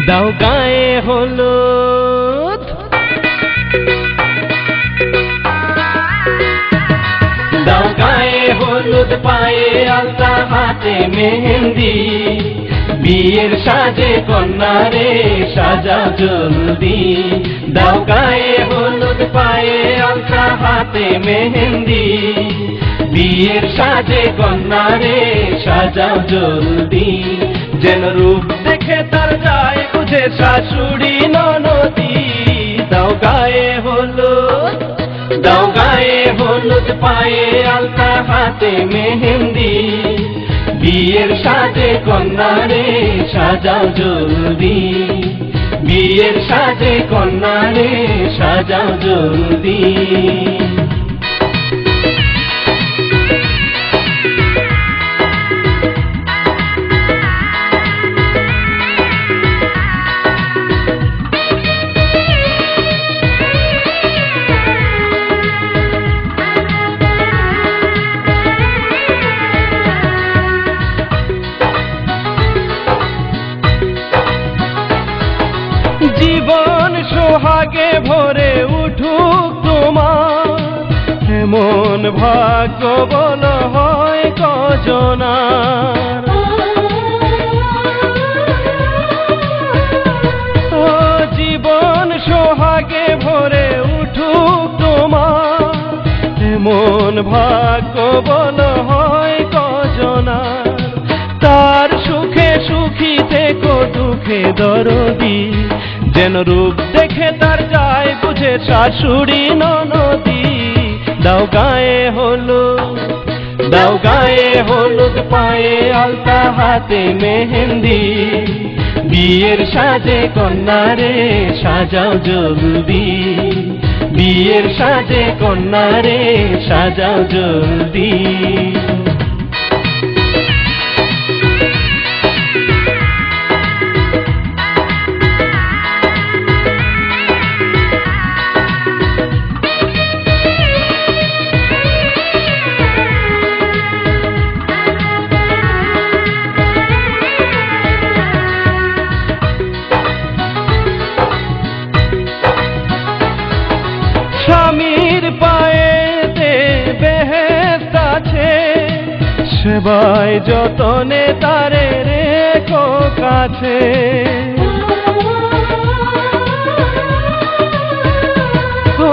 দাও গায়ে হলুদ, দাও গায়ে হলুদ, পায়ে আলতা, হাতে মেহেন্দি, বিয়ের সাজে কন্যারে সাজাও জলদি। দাও গায়ে হলুদ, পায়ে আলতা, হাতে মেহেন্দি, বিয়ের সাজে কন্যারে সাজাও জলদি। যেন রূপ দেখে তার যায় বুঝে শাশুড়ি ননদি। দাও গায়ে হলুদ, দাও গায়ে হলুদ, পায়ে আলতা, হাতে মেহেন্দি, বিয়ের সাজে কন্যারে সাজাও জলদি, বিয়ের সাজে কন্যারে সাজাও জলদি। জীবন সোহাগে ভরে উঠুক তোমার, এমন ভাগ্য বল হয় কজনার। ও জীবন সোহাগে ভরে উঠুক তোমার, এমন ভাগ্য বল হয় কজনার। তার সুখে সুখী থেকো, দুঃখে দরদি, যেন রূপ দেখে তার যায় বুঝে শাশুড়ি ননদি। দাও গায়ে হলুদ, দাও গায়ে হলুদ, পায়ে আলতা, হাতে মেহেন্দি, বিয়ের সাজে কন্যারে সাজাও জলদি, বিয়ের সাজে কন্যারে সাজাও জলদি। স্বামীর পায়েতে বেহেশত আছে, সেবায় যতনে তারে রেখো কাছে। ও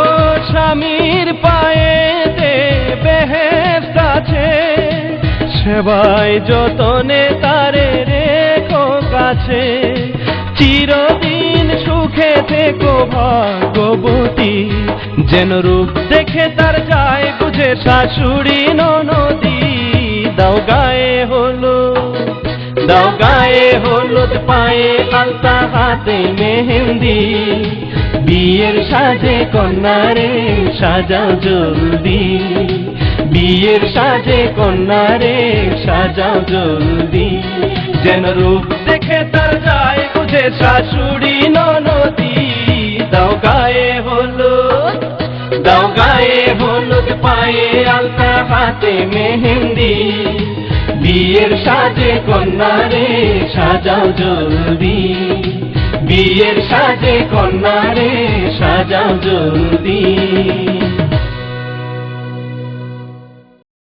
স্বামীর পায়েতে বেহেশত আছে, সেবায় যতনে তারে রেখো কাছে। চিরদিন সুখে থেকো ভাগ্যবতী, যেন রূপ দেখে তার যায় বুঝে শাশুড়ি ননদি। দাও গায়ে হলুদ, দাও গায়ে হলুদ, পায়ে আলতা, হাতে মেহেন্দি, বিয়ের সাজে কন্যারে সাজাও জলদি, বিয়ের সাজে কন্যারে সাজাও জলদি। যেন রূপ দেখে তার যায় বুঝে শাশুড়ি ননদি। দাও গায়ে হলুদ, দাও গায়ে হলুদ, পায়ে আলতা, হাতে মেহেন্দি, বিয়ের সাজে কন্যারে সাজাও জলদি, বিয়ের সাজে কন্যারে সাজাও জলদি।